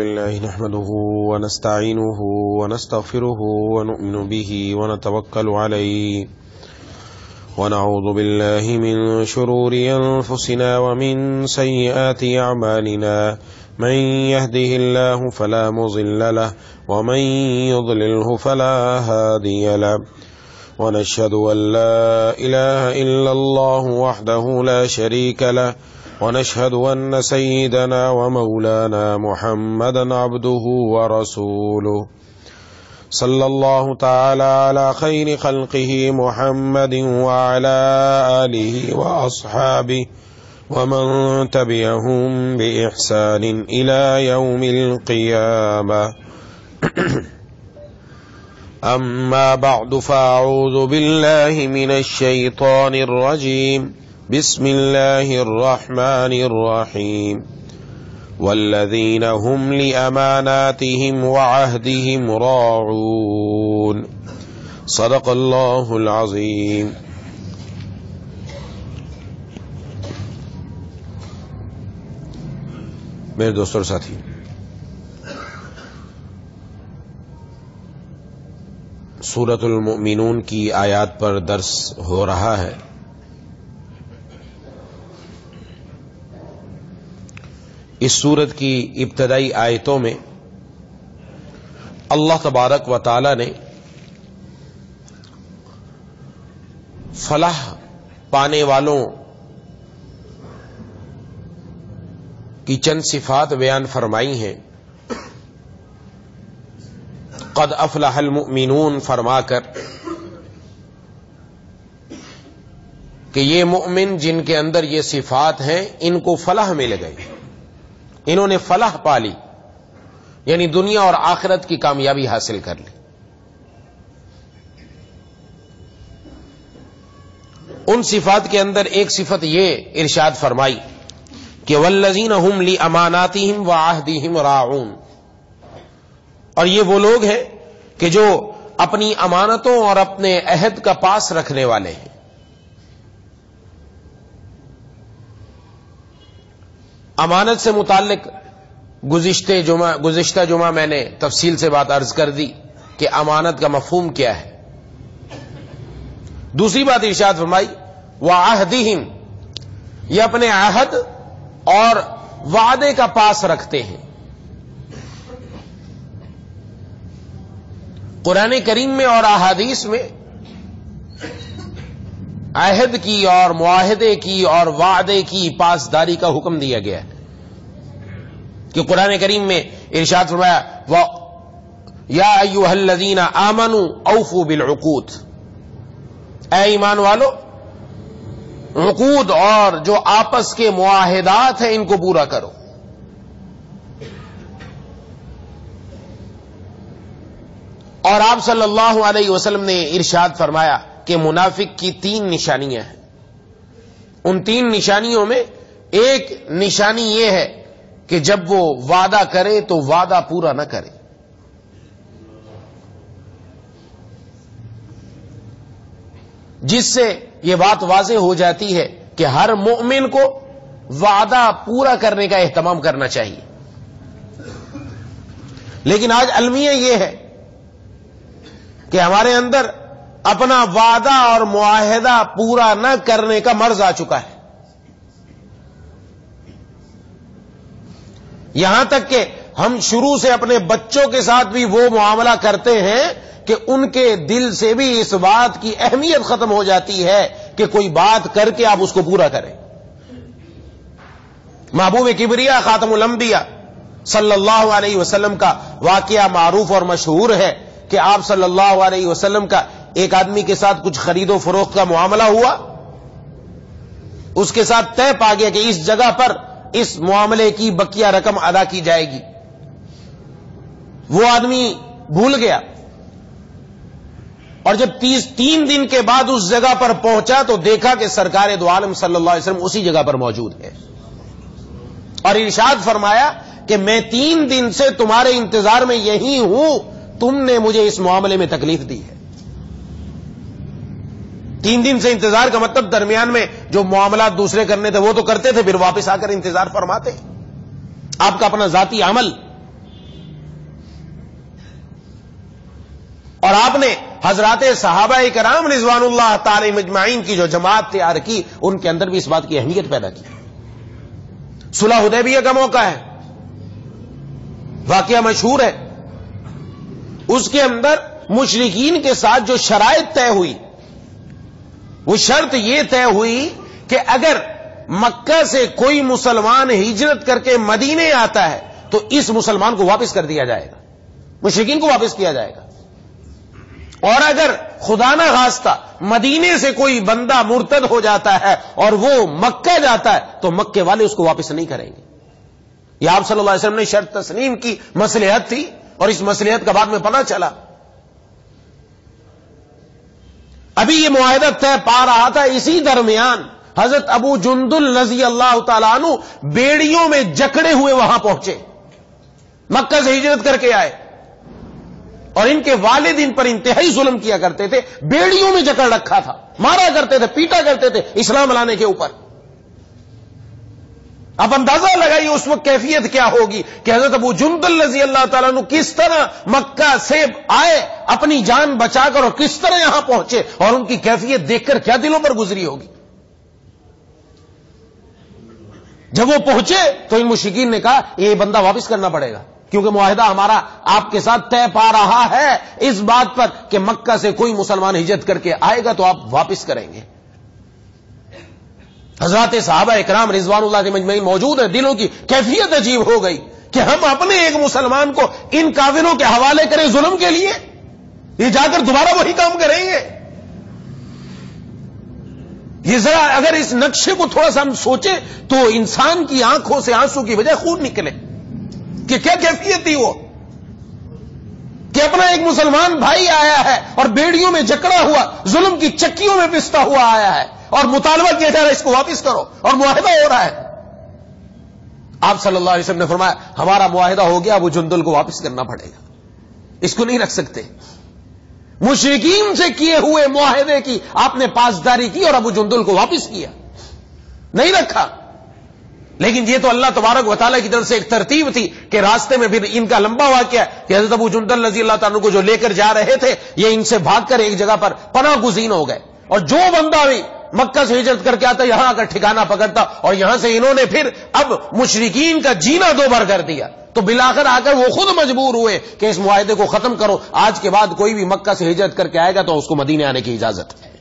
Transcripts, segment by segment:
الله نحمده ونستعينه ونستغفره ونؤمن به ونتوكل عليه ونعوذ بالله من شرور أنفسنا ومن سيئات أعمالنا من يهده الله فلا مضل له ومن يضلله فلا هادي له ونشهد أن لا إله إلا الله وحده لا شريك له ونشهد أن سيدنا ومولانا محمدا عبده ورسوله صلى الله تعالى على خير خلقه محمد وعلى آله وأصحابه ومن تبعهم بإحسان إلى يوم القيامة أما بعد فأعوذ بالله من الشيطان الرجيم بسم الله الرحمن الرحيم والذين هم لأماناتهم وعهدهم راعون صدق الله العظيم. میرے دوستوں اور ساتھی، سورۃ المؤمنون کی آیات پر درس ہو رہا ہے. اس سورت کی ابتدائی آیتوں میں اللہ تبارک و تعالی نے فلاح پانے والوں کی چند صفات بیان فرمائی ہیں. قد افلح المؤمنون فرما کر کہ یہ مؤمن جن کے اندر یہ صفات ہیں ان کو فلاح مل گئی، انہوں نے فلاح پا لی، یعنی دنیا اور آخرت کی کامیابی حاصل کر لی. ان صفات کے اندر ایک صفت یہ ارشاد فرمائی کہ والذین هم لاماناتهم وعہدهم راعون، اور یہ وہ لوگ ہیں کہ جو اپنی امانتوں اور اپنے عہد کا پاس رکھنے والے ہیں. امانت سے متعلق گزشتہ جمعہ میں نے تفصیل سے بات عرض کر دی کہ امانت کا مفہوم کیا ہے. دوسری بات ارشاد فرمائی وعہدہم، یہ اپنے عہد اور وعدے کا پاس رکھتے ہیں. قرآن کریم میں اور احادیث میں عہد کی اور معاہدے کی اور وعدے کی پاسداری کا حکم دیا گیا ہے کہ قرآن کریم میں ارشاد فرمایا یا ایھا الذین آمنوا اوفوا بالعقود، اے ایمان والو عقود اور جو آپس کے معاہدات ہیں ان کو پورا کرو. اور آپ صلی اللہ علیہ وسلم نے ارشاد فرمایا کہ منافق کی 3 نشانیاں ہیں. ان 3 نشانیوں میں ایک نشانی یہ ہے کہ جب وہ وعدہ کرے تو وعدہ پورا نہ کرے. جس سے یہ بات واضح ہو جاتی ہے کہ ہر مومن کو وعدہ پورا کرنے کا اہتمام کرنا چاہیے. لیکن آج المیہ یہ ہے کہ ہمارے اندر اپنا وعدہ اور معاہدہ پورا نہ کرنے کا مرض آ چکا ہے. یہاں تک کہ ہم شروع سے اپنے بچوں کے ساتھ بھی وہ معاملہ کرتے ہیں کہ ان کے دل سے بھی اس بات کی اہمیت ختم ہو جاتی ہے کہ کوئی بات کر کے آپ اس کو پورا کریں. محبوب کبریا خاتم الانبیاء صلی اللہ علیہ وسلم کا واقعہ معروف اور مشہور ہے کہ آپ صلی اللہ علیہ وسلم کا ایک آدمی کے ساتھ کچھ خرید و فروخت کا معاملہ ہوا. اس کے ساتھ طے پا گیا کہ اس جگہ پر اس معاملے کی بقیہ رقم ادا کی جائے گی. وہ آدمی بھول گیا اور جب 3 دن کے بعد اس جگہ پر پہنچا تو دیکھا کہ سرکار دو عالم صلی اللہ علیہ وسلم اسی جگہ پر موجود ہے اور ارشاد فرمایا کہ میں 3 دن سے تمہارے انتظار میں یہی ہوں، تم نے مجھے اس معاملے میں تکلیف دی ہے. 3 دن سے انتظار کا مطلب درمیان میں جو معاملات دوسرے کرنے تھے وہ تو کرتے تھے، پھر واپس آ کر انتظار فرماتے. آپ کا اپنا ذاتی عمل اور آپ نے حضرات صحابہ کرام رضوان اللہ تعالی مجمعین کی جو جماعت تیار کی ان کے اندر بھی اس بات کی اہمیت پیدا کی. صلح حدیبیہ کا موقع ہے, واقعہ مشہور ہے. اس کے اندر مشرکین کے ساتھ جو شرائط طے ہوئی, وہ شرط یہ طے ہوئی کہ اگر مکہ سے کوئی مسلمان ہجرت کر کے مدینے آتا ہے تو اس مسلمان کو واپس کر دیا جائے گا, مشرکین کو واپس کیا جائے گا. اور اگر خدا نہ خواستہ مدینے سے کوئی بندہ مرتد ہو جاتا ہے اور وہ مکہ جاتا ہے تو مکے والے اس کو واپس نہیں کریں گے. یہ آپ صلی اللہ علیہ وسلم نے شرط تسلیم کی مصلحت تھی, اور اس مصلحت کا بعد میں پتہ چلا. ابھی یہ معاہدہ طے پا رہا تھا, اسی درمیان حضرت ابو جندل رضی اللہ تعالیٰ عنہ بیڑیوں میں جکڑے ہوئے وہاں پہنچے, مکہ سے ہجرت کر کے آئے, اور ان کے والد ان پر انتہائی ظلم کیا کرتے تھے, بیڑیوں میں جکڑ رکھا تھا, مارا کرتے تھے, پیٹا کرتے تھے اسلام لانے کے اوپر. اب اندازہ لگائیے اس وقت کیفیت کیا ہوگی کہ حضرت ابو جندل رضی اللہ تعالیٰ عنہ کس طرح مکہ سے آئے اپنی جان بچا کر, اور کس طرح یہاں پہنچے, اور ان کی کیفیت دیکھ کر کیا دلوں پر گزری ہوگی. جب وہ پہنچے تو ان مشرکین نے کہا یہ بندہ واپس کرنا پڑے گا, کیونکہ معاہدہ ہمارا آپ کے ساتھ طے پا رہا ہے اس بات پر کہ مکہ سے کوئی مسلمان ہجرت کر کے آئے گا تو آپ واپس کریں گے. حضرات صحابہ اکرام رضوان اللہ مجمعین موجود ہیں, دلوں کی کیفیت عجیب ہو گئی کہ ہم اپنے ایک مسلمان کو ان کافروں کے حوالے کریں ظلم کے لیے, یہ جا کر دوبارہ وہی کام کریں گے. یہ ذرا اگر اس نقشے کو تھوڑا سا ہم سوچیں تو انسان کی آنکھوں سے آنسو کی وجہ خون نکلے کہ کیا کیفیت تھی وہ, کہ اپنا ایک مسلمان بھائی آیا ہے اور بیڑیوں میں جکڑا ہوا, ظلم کی چکیوں میں پستا ہوا آیا ہے, اور مطالبہ کیا جا رہا ہے اس کو واپس کرو, اور معاہدہ ہو رہا ہے. آپ صلی اللہ علیہ وسلم نے فرمایا ہمارا معاہدہ ہو گیا, ابو جندل کو واپس کرنا پڑے گا, اس کو نہیں رکھ سکتے. مشرکین سے کیے ہوئے معاہدے کی آپ نے پاسداری کی اور ابو جندل کو واپس کیا, نہیں رکھا. لیکن یہ تو اللہ تبارک و تعالیٰ کی طرف سے ایک ترتیب تھی کہ راستے میں پھر ان کا لمبا واقعہ کہ حضرت ابو جندل رضی اللہ تعالیٰ کو جو لے کر جا رہے تھے یہ ان سے بھاگ کر ایک جگہ پر پناہ گزین ہو گئے, اور جو بندہ بھی مکہ سے ہجرت کر کے آتا یہاں آ کر ٹھکانہ پکڑتا, اور یہاں سے انہوں نے پھر اب مشرکین کا جینا دوبھر کر دیا. تو بلاخر آ کر وہ خود مجبور ہوئے کہ اس معاہدے کو ختم کرو, آج کے بعد کوئی بھی مکہ سے ہجرت کر کے آئے گا تو اس کو مدینے آنے کی اجازت ہے.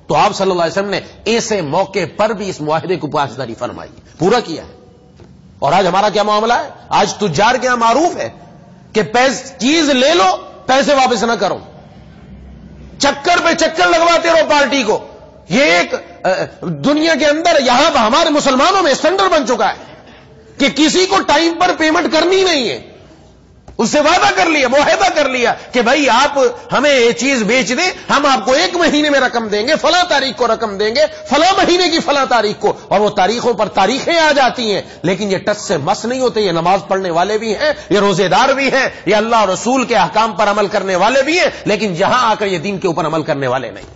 تو آپ صلی اللہ علیہ وسلم نے ایسے موقع پر بھی اس معاہدے کو پاسداری فرمائی, پورا کیا ہے. اور آج ہمارا کیا معاملہ ہے, آج تجار کے یہاں معروف ہے کہ چیز لے لو پیسے واپس نہ کرو, چکر پہ چکر لگواتے رہو پارٹی کو. یہ ایک دنیا کے اندر یہاں ہمارے مسلمانوں میں اسٹینڈرڈ بن چکا ہے کہ کسی کو ٹائم پر پیمنٹ کرنی نہیں ہے, اس سے وعدہ کر لیا, معاہدہ کر لیا کہ بھائی آپ ہمیں یہ چیز بیچ دیں, ہم آپ کو 1 مہینے میں رقم دیں گے, فلاں تاریخ کو رقم دیں گے, فلاں مہینے کی فلاں تاریخ کو, اور وہ تاریخوں پر تاریخیں آ جاتی ہیں. لیکن یہ ٹچ سے مس نہیں ہوتے, یہ نماز پڑھنے والے بھی ہیں, یہ روزے دار بھی ہیں, یہ اللہ اور رسول کے احکام پر عمل کرنے والے بھی ہیں, لیکن یہاں آ کر یہ دین کے اوپر عمل کرنے والے نہیں.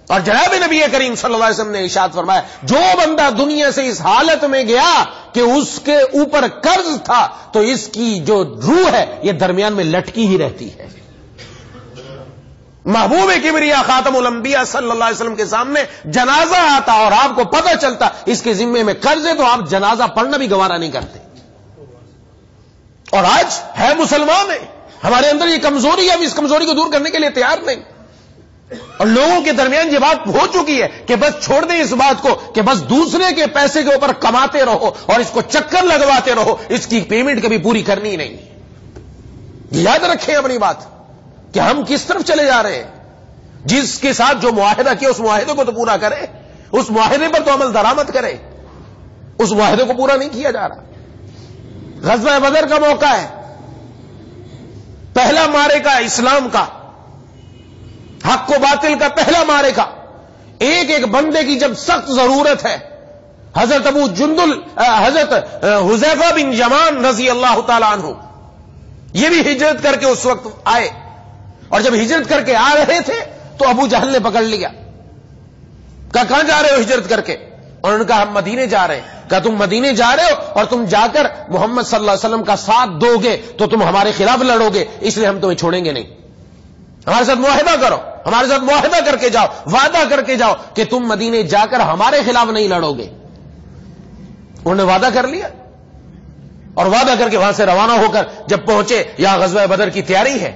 اور جناب نبی کریم صلی اللہ علیہ وسلم نے ارشاد فرمایا جو بندہ دنیا سے اس حالت میں گیا کہ اس کے اوپر قرض تھا تو اس کی جو روح ہے یہ درمیان میں لٹکی ہی رہتی ہے. محبوب کبریا خاتم الانبیاء صلی اللہ علیہ وسلم کے سامنے جنازہ آتا اور آپ کو پتہ چلتا اس کے ذمے میں قرض ہے تو آپ جنازہ پڑھنا بھی گوارا نہیں کرتے. اور آج ہے مسلمان ہے, ہمارے اندر یہ کمزوری ہے, اب اس کمزوری کو دور کرنے کے لیے تیار نہیں. اور لوگوں کے درمیان یہ بات ہو چکی ہے کہ بس چھوڑ دیں اس بات کو کہ بس دوسرے کے پیسے کے اوپر کماتے رہو اور اس کو چکر لگواتے رہو, اس کی پیمنٹ کبھی پوری کرنی نہیں. یاد رکھیں اپنی بات کہ ہم کس طرف چلے جا رہے ہیں. جس کے ساتھ جو معاہدہ کیا اس معاہدے کو تو پورا کرے, اس معاہدے پر تو عمل درآمد کرے, اس معاہدے کو پورا نہیں کیا جا رہا. غزوہ بدر کا موقع ہے, پہلا معرکہ اسلام کا, حق و باطل کا پہلا معرکہ. ایک ایک بندے کی جب سخت ضرورت ہے, حضرت ابو جندل حضرت حذیفہ بن یمان رضی اللہ تعالی عنہ یہ بھی ہجرت کر کے اس وقت آئے, اور جب ہجرت کر کے آ رہے تھے تو ابو جہل نے پکڑ لیا, کہا کہاں جا رہے ہو ہجرت کر کے؟ اور انہوں نے کہا ہم مدینے جا رہے ہیں. کہا تم مدینے جا رہے ہو اور تم جا کر محمد صلی اللہ علیہ وسلم کا ساتھ دو گے تو تم ہمارے خلاف لڑو گے, اس لیے ہم تمہیں چھوڑیں گے نہیں. ہمارے ساتھ معاہدہ کرو، ہمارے ساتھ معاہدہ کر کے جاؤ، وعدہ کر کے جاؤ کہ تم مدینے جا کر ہمارے خلاف نہیں لڑو گے۔ انہوں نے وعدہ کر لیا اور وعدہ کر کے وہاں سے روانہ ہو کر جب پہنچے، یہاں غزوہ بدر کی تیاری ہے۔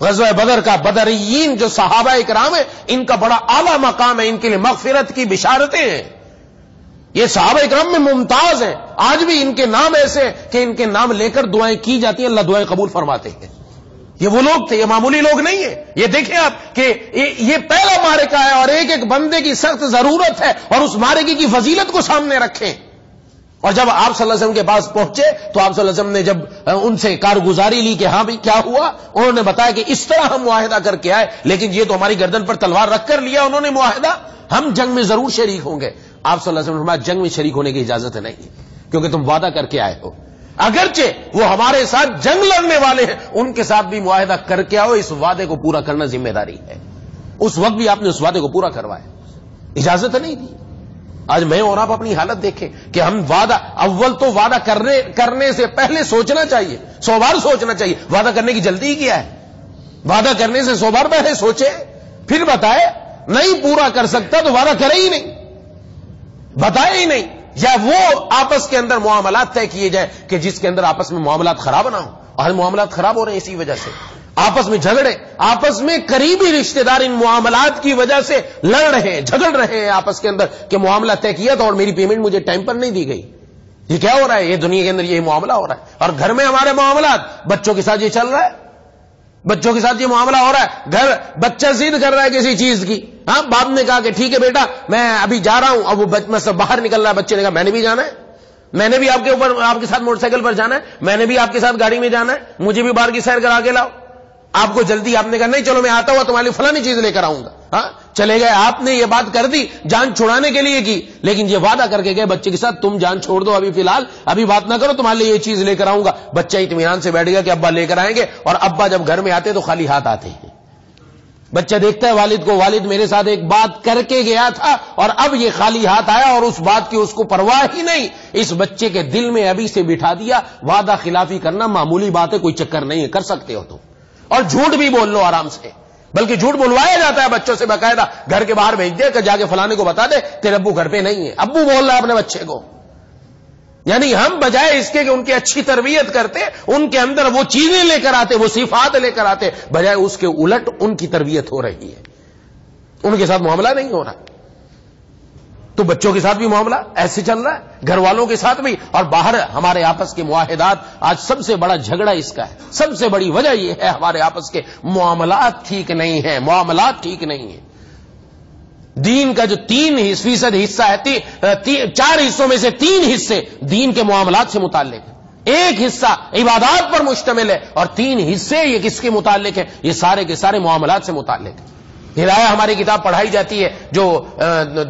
غزوہ بدر کا بدریین جو صحابہ اکرام ہیں، ان کا بڑا اعلیٰ مقام ہے، ان کے لیے مغفرت کی بشارتیں ہیں۔ یہ صحابہ اکرام میں ممتاز ہیں، آج بھی ان کے نام ایسے ہیں کہ ان کے نام لے کر دعائیں کی جاتی ہیں، اللہ دعائیں قبول فرماتے ہیں۔ یہ وہ لوگ تھے، یہ معمولی لوگ نہیں ہیں۔ یہ دیکھیں آپ کہ یہ پہلا معرکہ ہے اور ایک ایک بندے کی سخت ضرورت ہے، اور اس معرکے کی فضیلت کو سامنے رکھیں۔ اور جب آپ صلی اللہ علیہ وسلم کے پاس پہنچے تو آپ صلی اللہ علیہ وسلم نے جب ان سے کارگزاری لی کہ ہاں بھی کیا ہوا، انہوں نے بتایا کہ اس طرح ہم معاہدہ کر کے آئے، لیکن یہ تو ہماری گردن پر تلوار رکھ کر لیا انہوں نے معاہدہ، ہم جنگ میں ضرور شریک ہوں گے۔ آپ صلی اللہ علیہ وسلم نے فرمایا جنگ میں شریک ہونے کی اجازت نہیں، کیونکہ تم وعدہ کر کے آئے ہو، اگرچہ وہ ہمارے ساتھ جنگ لڑنے والے ہیں، ان کے ساتھ بھی معاہدہ کر کے آؤ، اس وعدے کو پورا کرنا ذمہ داری ہے۔ اس وقت بھی آپ نے اس وعدے کو پورا کروایا، اجازت نہیں دی۔ آج میں اور آپ اپنی حالت دیکھیں کہ ہم وعدہ، اول تو وعدہ کرنے سے پہلے سوچنا چاہیے، 100 بار سوچنا چاہیے۔ وعدہ کرنے کی جلدی کیا ہے؟ وعدہ کرنے سے 100 بار پہلے سوچے پھر بتائے، نہیں پورا کر سکتا تو وعدہ کرے ہی نہیں، بتائے ہی نہیں، یا وہ آپس کے اندر معاملات طے کیے جائے کہ جس کے اندر آپس میں معاملات خراب نہ ہوں۔ آج معاملات خراب ہو رہے ہیں اسی وجہ سے، آپس میں جھگڑے، آپس میں قریبی رشتہ دار ان معاملات کی وجہ سے لڑ رہے ہیں، جھگڑ رہے ہیں آپس کے اندر کہ معاملہ طے کیا تھا اور میری پیمنٹ مجھے ٹائم پر نہیں دی گئی۔ یہ کیا ہو رہا ہے؟ یہ دنیا کے اندر یہ معاملہ ہو رہا ہے۔ اور گھر میں ہمارے معاملات، بچوں کے ساتھ یہ چل رہا ہے، بچوں کے ساتھ یہ معاملہ ہو رہا ہے۔ گھر بچہ ضد کر رہا ہے کسی چیز کی، ہاں باپ نے کہا کہ ٹھیک ہے بیٹا میں ابھی جا رہا ہوں، اب وہ بچہ باہر نکل رہا ہے، بچے نے کہا میں نے بھی جانا ہے، میں نے بھی آپ کے ساتھ موٹر سائیکل پر جانا ہے، میں نے بھی آپ کے ساتھ گاڑی میں جانا ہے، مجھے بھی باہر کی سیر کرا کے لاؤ۔ آپ کو جلدی، آپ نے کہا نہیں چلو میں آتا ہوں تمہاری فلانی چیز لے کر آؤں گا، ہاں چلے گئے، آپ نے یہ بات کر دی، جان چھڑانے کے لیے کی، لیکن یہ وعدہ کر کے گئے بچے کے ساتھ تم جان چھوڑ دو ابھی فی الحال، ابھی بات نہ کرو، تمہارے لیے یہ چیز لے کر آؤں گا۔ بچہ اطمینان سے بیٹھ گیا کہ ابا لے کر آئیں گے، اور ابا جب گھر میں آتے تو خالی ہاتھ آتے ہیں۔ بچہ دیکھتا ہے والد کو، والد میرے ساتھ ایک بات کر کے گیا تھا اور اب یہ خالی ہاتھ آیا، اور اس بات کی اس کو پرواہ ہی نہیں۔ اس بچے کے دل میں ابھی سے بٹھا دیا وعدہ خلافی کرنا معمولی بات ہے، کوئی چکر نہیں ہے، کر سکتے ہو تم، اور جھوٹ بھی بول لو آرام سے، بلکہ جھوٹ بلوایا جاتا ہے بچوں سے باقاعدہ، گھر کے باہر بھیج دے کہ جا کے فلانے کو بتا دے تیرے ابو گھر پہ نہیں ہے، ابو بول رہا ہے اپنے بچے کو۔ یعنی ہم بجائے اس کے کہ ان کی اچھی تربیت کرتے، ان کے اندر وہ چیزیں لے کر آتے، وہ صفات لے کر آتے، بجائے اس کے الٹ ان کی تربیت ہو رہی ہے، ان کے ساتھ معاملہ نہیں ہو رہا۔ تو بچوں کے ساتھ بھی معاملہ ایسے چل رہا ہے، گھر والوں کے ساتھ بھی، اور باہر ہمارے آپس کے معاہدات۔ آج سب سے بڑا جھگڑا اس کا ہے، سب سے بڑی وجہ یہ ہے ہمارے آپس کے معاملات ٹھیک نہیں ہیں، معاملات ٹھیک نہیں ہیں۔ دین کا جو 3% حصہ ہے، 4 حصوں میں سے 3 حصے دین کے معاملات سے متعلق ہیں، 1 حصہ عبادات پر مشتمل ہے، اور 3 حصے یہ کس کے متعلق ہیں؟ یہ سارے کے سارے معاملات سے متعلق ہیں۔ ہدایہ ہماری کتاب پڑھائی جاتی ہے جو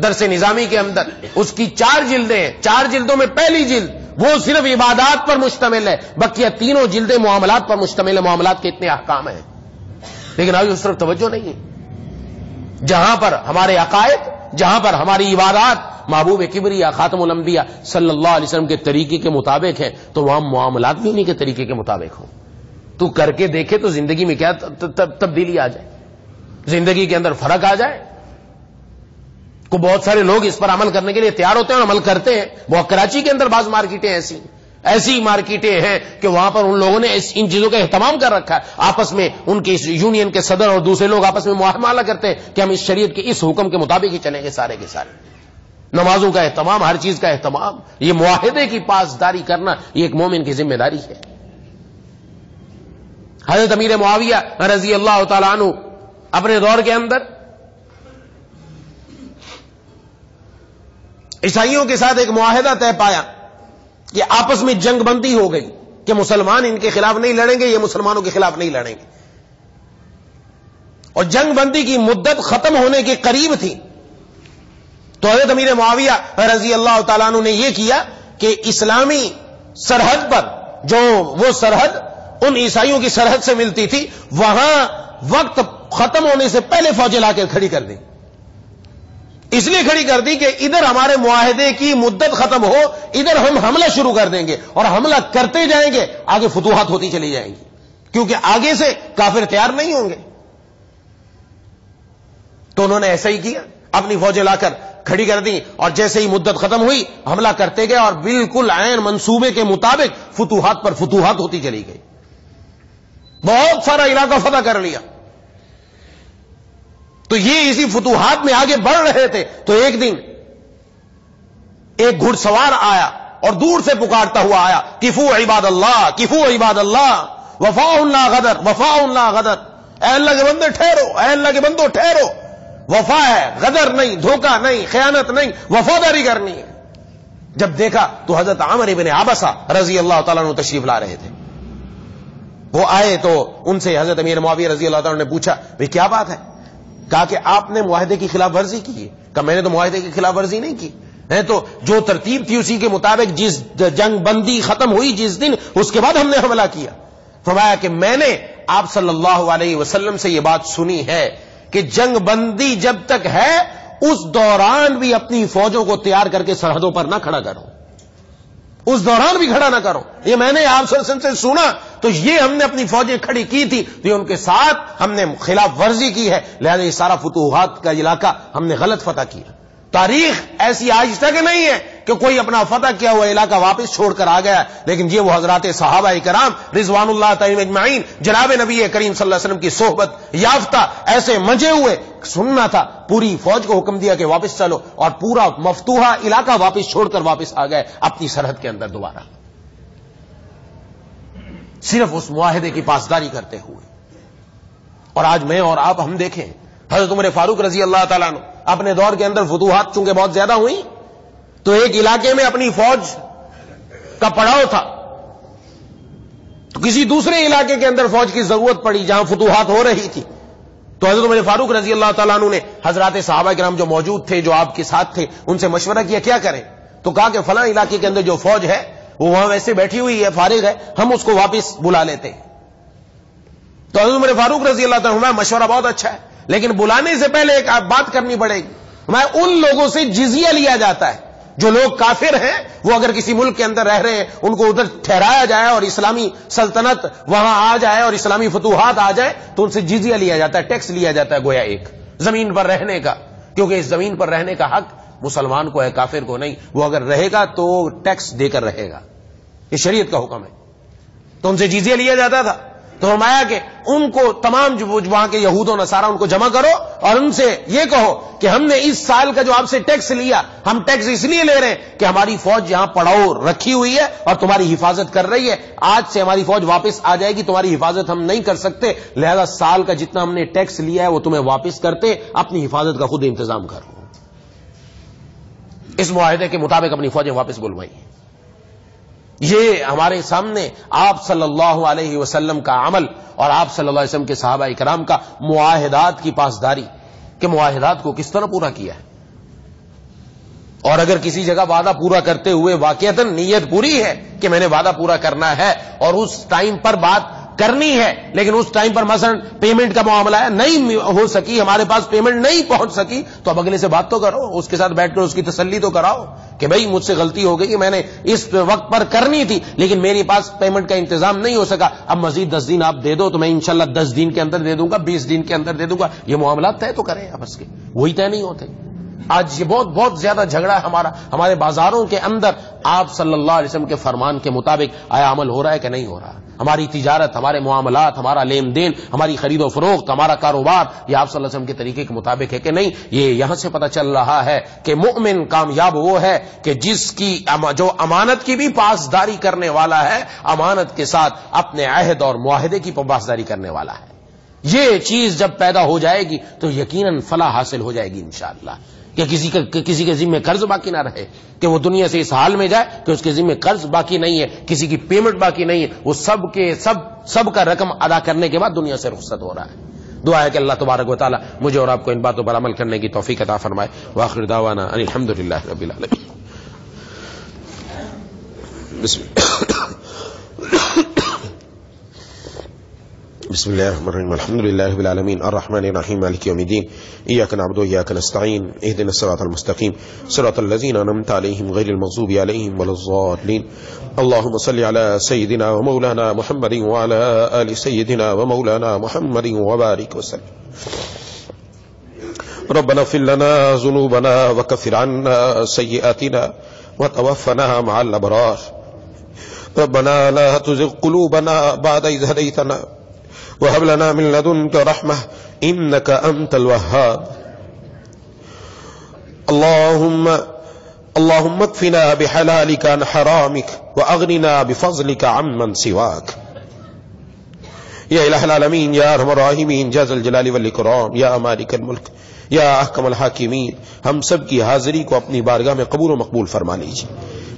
درس نظامی کے اندر، اس کی 4 جلدیں ہیں، 4 جلدوں میں پہلی جلد وہ صرف عبادات پر مشتمل ہے، بقیہ تینوں جلدیں معاملات پر مشتمل ہے، معاملات کے اتنے احکام ہیں، لیکن ابھی اس طرف توجہ نہیں ہے۔ جہاں پر ہمارے عقائد، جہاں پر ہماری عبادات محبوب کبریا خاتم الانبیاء صلی اللہ علیہ وسلم کے طریقے کے مطابق ہے، تو وہاں معاملات بھی انہی کے طریقے کے مطابق ہوں۔ تو کر کے دیکھے تو زندگی میں کیا تبدیلی آ جائے، زندگی کے اندر فرق آ جائے۔ کو بہت سارے لوگ اس پر عمل کرنے کے لیے تیار ہوتے ہیں اور عمل کرتے ہیں۔ وہ کراچی کے اندر بعض مارکیٹیں ایسی مارکیٹیں ہیں کہ وہاں پر ان لوگوں نے ان چیزوں کا اہتمام کر رکھا ہے، آپس میں ان کے یونین کے صدر اور دوسرے لوگ آپس میں معاملہ کرتے ہیں کہ ہم اس شریعت کے اس حکم کے مطابق ہی چلیں گے سارے کے سارے۔ نمازوں کا اہتمام، ہر چیز کا اہتمام، یہ معاہدے کی پاسداری کرنا یہ ایک مومن کی ذمہ داری ہے۔ حضرت امیر معاویہ رضی اللہ تعالیٰ عنہ اپنے دور کے اندر عیسائیوں کے ساتھ ایک معاہدہ طے پایا کہ آپس میں جنگ بندی ہو گئی کہ مسلمان ان کے خلاف نہیں لڑیں گے، یہ مسلمانوں کے خلاف نہیں لڑیں گے، اور جنگ بندی کی مدت ختم ہونے کے قریب تھی۔ تو حضرت امیر معاویہ رضی اللہ تعالیٰ عنہ نے یہ کیا کہ اسلامی سرحد پر، جو وہ سرحد ان عیسائیوں کی سرحد سے ملتی تھی، وہاں وقت ختم ہونے سے پہلے فوجیں لا کے کھڑی کر دی۔ اس لیے کھڑی کر دی کہ ادھر ہمارے معاہدے کی مدت ختم ہو، ادھر ہم حملہ شروع کر دیں گے، اور حملہ کرتے جائیں گے، آگے فتوحات ہوتی چلی جائیں گی، کیونکہ آگے سے کافر تیار نہیں ہوں گے۔ تو انہوں نے ایسا ہی کیا، اپنی فوجیں لا کر کھڑی کر دی، اور جیسے ہی مدت ختم ہوئی حملہ کرتے گئے، اور بالکل عین منصوبے کے مطابق فتوحات پر فتوحات ہوتی چلی گئی، بہت سارا علاقہ فتح کر لیا۔ تو یہ اسی فتوحات میں آگے بڑھ رہے تھے، تو ایک دن ایک گھڑ سوار آیا اور دور سے پکارتا ہوا آیا، کفو عباد اللہ، کفو عباد اللہ، وفاء لا غدر، وفاء لا غدر، اے اللہ کے بندے ٹھہرو، اے اللہ کے بندو ٹھہرو، وفا ہے، غدر نہیں، دھوکہ نہیں، خیانت نہیں، وفاداری کرنی ہے۔ جب دیکھا تو حضرت عامر ابن عبسہ رضی اللہ تعالیٰ عنہ تشریف لا رہے تھے، وہ آئے تو ان سے حضرت امیر معاویہ رضی اللہ تعالیٰ عنہ نے پوچھا بھئی کیا بات ہے؟ کہا کہ آپ نے معاہدے کی خلاف ورزی کی ہے۔ کہا میں نے تو معاہدے کی خلاف ورزی نہیں کی ہے، تو جو ترتیب تھی اسی کے مطابق جس جنگ بندی ختم ہوئی جس دن، اس کے بعد ہم نے حملہ کیا۔ فرمایا کہ میں نے آپ صلی اللہ علیہ وسلم سے یہ بات سنی ہے کہ جنگ بندی جب تک ہے اس دوران بھی اپنی فوجوں کو تیار کر کے سرحدوں پر نہ کھڑا کرو، اس دوران بھی کھڑا نہ کرو۔ یہ میں نے آپ صلی اللہ علیہ وسلم سے سنا، تو یہ ہم نے اپنی فوجیں کھڑی کی تھی، تو یہ ان کے ساتھ ہم نے خلاف ورزی کی ہے، لہذا یہ سارا فتوحات کا علاقہ ہم نے غلط فتح کیا۔ تاریخ ایسی آج تک نہیں ہے کہ کوئی اپنا فتح کیا ہوا علاقہ واپس چھوڑ کر آ گیا، لیکن یہ وہ حضرات صحابہ کرام رضوان اللہ تعالی اجمعین جناب نبی کریم صلی اللہ علیہ وسلم کی صحبت یافتہ ایسے منجے ہوئے سننا تھا، پوری فوج کو حکم دیا کہ واپس چلو، اور پورا مفتوحہ علاقہ واپس چھوڑ کر واپس آ گئے اپنی سرحد کے اندر دوبارہ، صرف اس معاہدے کی پاسداری کرتے ہوئے۔ اور آج میں اور آپ ہم دیکھیں، حضرت عمر فاروق رضی اللہ تعالیٰ عنہ اپنے دور کے اندر فتوحات چونکہ بہت زیادہ ہوئی، تو ایک علاقے میں اپنی فوج کا پڑاؤ تھا، تو کسی دوسرے علاقے کے اندر فوج کی ضرورت پڑی جہاں فتوحات ہو رہی تھی، تو حضرت عمر فاروق رضی اللہ تعالیٰ عنہ نے حضرات صحابہ کرام جو موجود تھے، جو آپ کے ساتھ تھے، ان سے مشورہ کیا کیا کریں، تو کہا کہ فلاں علاقے کے اندر جو فوج ہے وہ وہاں ویسے بیٹھی ہوئی ہے، فارغ ہے، ہم اس کو واپس بلا لیتے ہیں۔ تو حضرت عمر فاروق رضی اللہ تعالیٰ عنہ مشورہ بہت اچھا ہے، لیکن بلانے سے پہلے ایک بات کرنی پڑے گی، میں ان لوگوں سے جزیہ لیا جاتا ہے، جو لوگ کافر ہیں وہ اگر کسی ملک کے اندر رہ رہے ہیں ان کو ادھر ٹھہرایا جائے اور اسلامی سلطنت وہاں آ جائے اور اسلامی فتوحات آ جائے تو ان سے جزیہ لیا جاتا ہے، ٹیکس لیا جاتا ہے، گویا ایک زمین پر رہنے کا، کیونکہ اس زمین پر رہنے کا حق مسلمان کو ہے، کافر کو نہیں، وہ اگر رہے گا تو ٹیکس دے کر رہے گا، یہ شریعت کا حکم ہے، تو ان سے جزیہ لیا جاتا تھا۔ تو فرمایا کہ ان کو تمام جو وہاں کے یہود و نصارہ ان کو جمع کرو اور ان سے یہ کہو کہ ہم نے اس سال کا جو آپ سے ٹیکس لیا، ہم ٹیکس اس لیے لے رہے ہیں کہ ہماری فوج یہاں پڑاؤ رکھی ہوئی ہے اور تمہاری حفاظت کر رہی ہے، آج سے ہماری فوج واپس آ جائے گی، تمہاری حفاظت ہم نہیں کر سکتے، لہذا سال کا جتنا ہم نے ٹیکس لیا ہے وہ تمہیں واپس کرتے، اپنی حفاظت کا خود انتظام کرو۔ اس معاہدے کے مطابق اپنی فوجیں واپس بلوائی۔ یہ ہمارے سامنے آپ صلی اللہ علیہ وسلم کا عمل اور آپ صلی اللہ علیہ وسلم کے صحابہ کرام کا معاہدات کی پاسداری، کہ معاہدات کو کس طرح پورا کیا ہے، اور اگر کسی جگہ وعدہ پورا کرتے ہوئے واقعتاً نیت پوری ہے کہ میں نے وعدہ پورا کرنا ہے اور اس ٹائم پر بات کرنی ہے، لیکن اس ٹائم پر مثلا پیمنٹ کا معاملہ ہے، نہیں ہو سکی، ہمارے پاس پیمنٹ نہیں پہنچ سکی، تو اب اگلے سے بات تو کرو، اس کے ساتھ بیٹھ کر اس کی تسلی تو کراؤ کہ بھائی مجھ سے غلطی ہو گئی، میں نے اس وقت پر کرنی تھی لیکن میرے پاس پیمنٹ کا انتظام نہیں ہو سکا، اب مزید 10 دن آپ دے دو تو میں انشاءاللہ 10 دن کے اندر دے دوں گا، 20 دن کے اندر دے دوں گا۔ یہ معاملات طے تو کریں آپس کے، وہی طے نہیں ہوتے۔ آج یہ بہت زیادہ جھگڑا ہے ہمارے بازاروں کے اندر، آپ صلی اللہ علیہ وسلم کے فرمان کے مطابق آیا عمل ہو رہا ہے کہ نہیں ہو رہا، ہماری تجارت، ہمارے معاملات، ہمارا لین دین، ہماری خرید و فروخت، ہمارا کاروبار یہ آپ صلی اللہ علیہ وسلم کے طریقے کے مطابق ہے کہ نہیں۔ یہ یہاں سے پتہ چل رہا ہے کہ مؤمن کامیاب وہ ہے کہ جس کی جو امانت کی بھی پاسداری کرنے والا ہے، امانت کے ساتھ اپنے عہد اور معاہدے کی پاسداری کرنے والا ہے۔ یہ چیز جب پیدا ہو جائے گی تو یقیناً فلاح حاصل ہو جائے گی انشاءاللہ، کہ کسی کے ذمہ قرض باقی نہ رہے، کہ وہ دنیا سے اس حال میں جائے کہ اس کے ذمہ قرض باقی نہیں ہے، کسی کی پیمنٹ باقی نہیں ہے، وہ سب کا رقم ادا کرنے کے بعد دنیا سے رخصت ہو رہا ہے۔ دعا ہے کہ اللہ تبارک و تعالی مجھے اور آپ کو ان باتوں پر عمل کرنے کی توفیق عطا فرمائے۔ وآخر دعوانا ان الحمدللہ رب العالمین۔ بسم اللہ الرحمن الرحیم، الحمد للہ رب العالمین، الرحمن الرحیم، مالک یوم الدین، ایاک نعبد و ایاک نستعین، اہدنا الصراط المستقیم، صراط الذین انعمت علیہم غیر المغضوب علیہم ولا الضالین۔ اللهم صل على سيدنا ومولانا محمد وعلى آل سيدنا ومولانا محمد وبارك وسلم۔ ربنا اغفر لنا ذنوبنا وكفر عنا سيئاتنا وتوفنا مع الأبرار ربنا لا تزغ قلوبنا بعد إذ هديتنا وهب لنا من لدنك رحمة إنك أنت الوهاب اللهم اكفنا بحلالك عن حرامك وأغننا بفضلك عمن سواك یا الہ العالمین یا ارحم الراحمین یا ذا الجلال والاکرام یا مالک الملک یا احکم الحاکمین، ہم سب کی حاضری کو اپنی بارگاہ میں قبول و مقبول فرما لیجیے.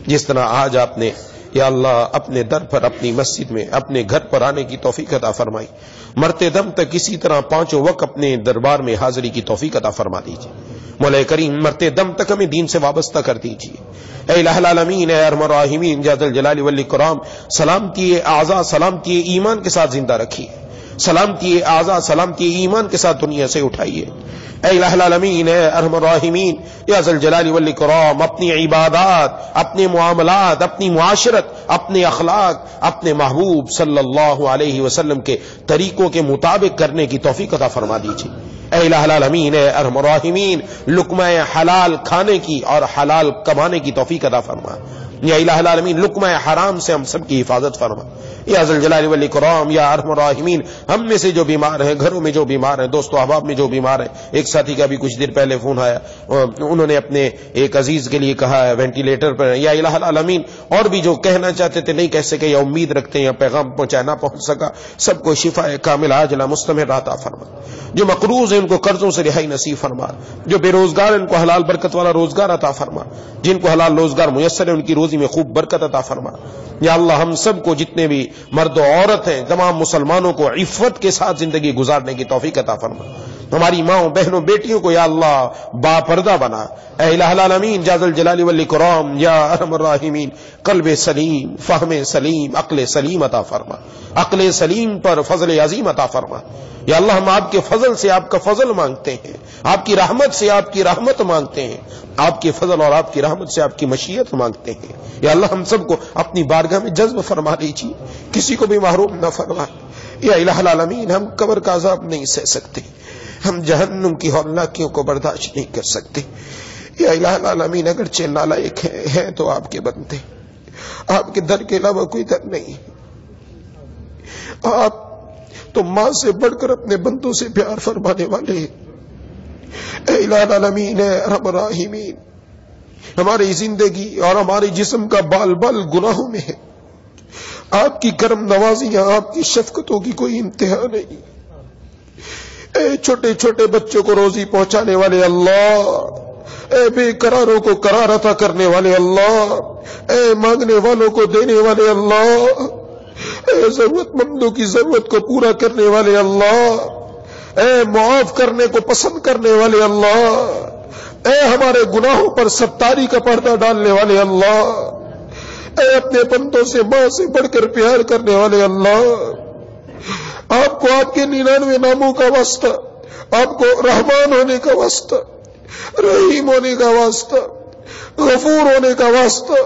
جس طرح آج آپ نے یا اللہ اپنے در پر، اپنی مسجد میں، اپنے گھر پر آنے کی توفیق عطا فرمائی، مرتے دم تک اسی طرح پانچوں وقت اپنے دربار میں حاضری کی توفیق عطا فرما دیجیے. مولا کریم مرتے دم تک ہمیں دین سے وابستہ کر دیجیے. اے الہ العالمین، اے ارحم الراحمین یا ذا الجلال والاکرام، سلامتی اعضاء، سلامتی ایمان کے ساتھ زندہ رکھیے، سلامتی اعضاء، سلامتی ایمان کے ساتھ دنیا سے اٹھائیے. اے الہ العالمین، اے ارحم الراحمین یا ذا الجلال والاکرام، اپنی عبادات، اپنے معاملات، اپنی معاشرت، اپنے اخلاق، اپنے محبوب صلی اللہ علیہ وسلم کے طریقوں کے مطابق کرنے کی توفیق عطا فرما دیجیے. اے الہ العالمین، اے ارحم الراحمین، لقمہ حلال کھانے کی اور حلال کمانے کی توفیق عطا فرما. یا الہ العالمین، لقمہ حرام سے ہم سب کی حفاظت فرما. یا ذا الجلال والاکرام یا ارحم الراحمین، ہم میں سے جو بیمار ہیں، گھروں میں جو بیمار ہیں، دوست و احباب میں جو بیمار ہیں، ایک ساتھی کا بھی کچھ دیر پہلے فون آیا، انہوں نے اپنے ایک عزیز کے لیے کہا ہے وینٹیلیٹر پر. یا الہ العالمین، اور بھی جو کہنا چاہتے تھے نہیں کہہ سکے یا امید رکھتے ہیں یا پیغام پہنچایا نہ پہنچ سکا، سب کو شفا کامل عاجلہ مستمر عطا فرما. جو مقروض ہیں ان کو قرضوں سے رہائی نصیب فرما. جو بے روزگار ان کو حلال برکت والا روزگار عطا فرما. جن کو حلال روزگار میسر ہے ان کی روزی میں خوب برکت عطا فرما. یا اللہ ہم سب کو جتنے بھی مرد و عورت ہیں تمام مسلمانوں کو عفت کے ساتھ زندگی گزارنے کی توفیق عطا فرما. ہماری ماؤں بہنوں بیٹیوں کو یا اللہ با پردہ بنا. اے الہ العالمین یا ذا الجلال والاکرام یا ارحم الراحمین، قلب سلیم، فہم سلیم، عقل سلیم عطا فرما. عقل سلیم پر فضل عظیم عطا فرما. یا اللہ ہم آپ کے فضل سے آپ کا فضل مانگتے ہیں، آپ کی رحمت سے آپ کی رحمت مانگتے ہیں، آپ کے فضل اور آپ کی رحمت سے آپ کی مشیت مانگتے ہیں. یا اللہ ہم سب کو اپنی بارگاہ میں جذب فرما لیجیے، کسی کو بھی محروم نہ فرما. یا الہ العالمین، ہم قبر کا عذاب نہیں سہ سکتے، ہم جہنم کی ہولناکیوں کو برداشت نہیں کر سکتے. یا الہ العالمین، اگرچہ نالائق ہیں تو آپ کے بندے، آپ کے در کے علاوہ کوئی در نہیں. آپ تو ماں سے بڑھ کر اپنے بندوں سے پیار فرمانے والے ہیں. اے الہ العالمین، اے ارحم الراحمین، ہماری زندگی اور ہمارے جسم کا بال بال گناہوں میں ہے. آپ کی کرم نوازیاں، آپ کی شفقتوں کی کوئی انتہا نہیں. اے چھوٹے چھوٹے بچوں کو روزی پہنچانے والے اللہ، اے بے قراروں کو قرار عطا کرنے والے اللہ، اے مانگنے والوں کو دینے والے اللہ، اے ضرورت مندوں کی ضرورت کو پورا کرنے والے اللہ، اے معاف کرنے کو پسند کرنے والے اللہ، اے ہمارے گناہوں پر ستاری کا پردہ ڈالنے والے اللہ، اے اپنے بندوں سے ماں سے بڑھ کر پیار کرنے والے اللہ. آپ کو آپ کے 99 ناموں کا واسطہ، آپ کو رحمان ہونے کا واسطہ، رحیم ہونے کا واسطہ، غفور ہونے کا واسطہ،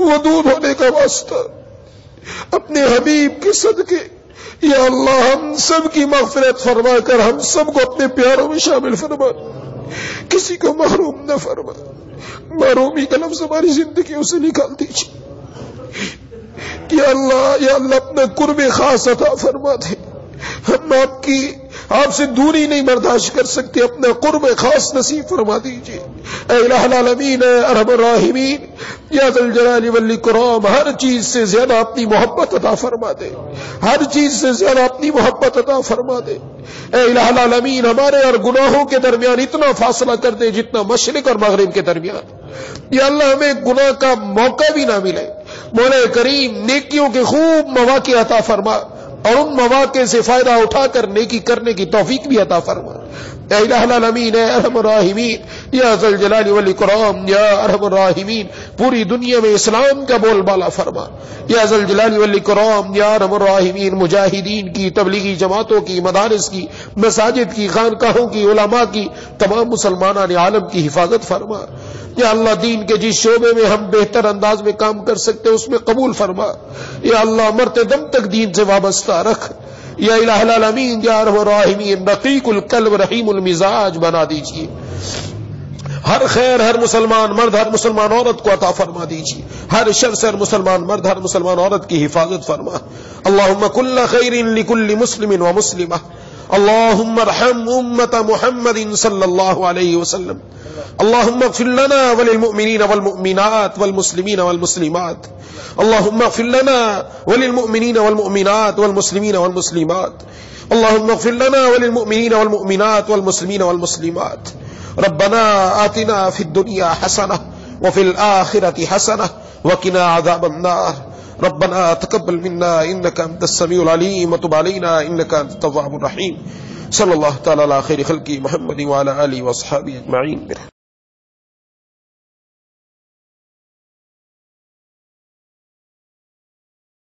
ودود ہونے کا واسطہ، اپنے حبیب کے صدقے یا اللہ ہم سب کی مغفرت فرما کر ہم سب کو اپنے پیاروں میں شامل فرما، کسی کو محروم نہ فرما. محرومی کا لفظ ہماری زندگیوں سے نکال دیجیے. یا اللہ اپنا قرب خاص عطا فرما دے. ہم آپ سے دوری نہیں برداشت کر سکتے، اپنا قرب خاص نصیب فرما دیجیے. اے الہ العالمین، اے ارحم الراحمین یا ذا الجلال والاکرام، ہر چیز سے زیادہ اپنی محبت عطا فرما دے، ہر چیز سے زیادہ اپنی محبت عطا فرما دے. اے الہ العالمین، ہمارے اور گناہوں کے درمیان اتنا فاصلہ کر دے جتنا مشرق اور مغرب کے درمیان. یا اللہ ہمیں گناہ کا موقع بھی نہ ملے. مولا کریم نیکیوں کے خوب مواقع عطا فرما اور ان مواقع سے فائدہ اٹھا کر نیکی کرنے کی توفیق بھی عطا فرما. اے الہ العالمین، اے ارحم الراحمین یا ذا الجلال والاکرام یا ارحم الراحمین، پوری دنیا میں اسلام کا بول بالا فرما. یا ذا الجلال والاکرام یا ارحم الراحمین، مجاہدین کی، تبلیغی جماعتوں کی، مدارس کی، مساجد کی، خانقاہوں کی، علماء کی، تمام مسلمانان عالم کی حفاظت فرما. یا اللہ دین کے جس شعبے میں ہم بہتر انداز میں کام کر سکتے اس میں قبول فرما. یا اللہ مرتے دم تک دین سے وابستہ رکھ. یا الہ العالمین یا ارحم الراحمین رقیق القلب رحیم المزاج بنا دیجیے. ہر خیر ہر مسلمان مرد ہر مسلمان عورت کو عطا فرما دیجیے. ہر شر سے ہر مسلمان مرد ہر مسلمان عورت کی حفاظت فرما. اللہم کل خیر لکل مسلم و مسلمہ. اللہم ارحم امت محمد صلی اللہ علیہ وسلم. اللہم اغفر لنا وللمؤمنین والمؤمنات والمسلمین والمسلمات. اللہم اغفر لنا وللمؤمنین والمؤمنات والمسلمین والمسلمات. اللہم اغفر لنا وللمؤمنین والمؤمنات والمسلمین والمسلمات. ربنا آتنا فی الدنیا حسنہ وفی الآخرة حسنہ وقنا عذاب النار. ربنا تقبل منا انك انت السميع العليم وتب علينا انك انت التواب الرحيم. صلی اللہ تعالی علی خیر خلقہ محمد وعلى آلہ واصحابہ اجمعین.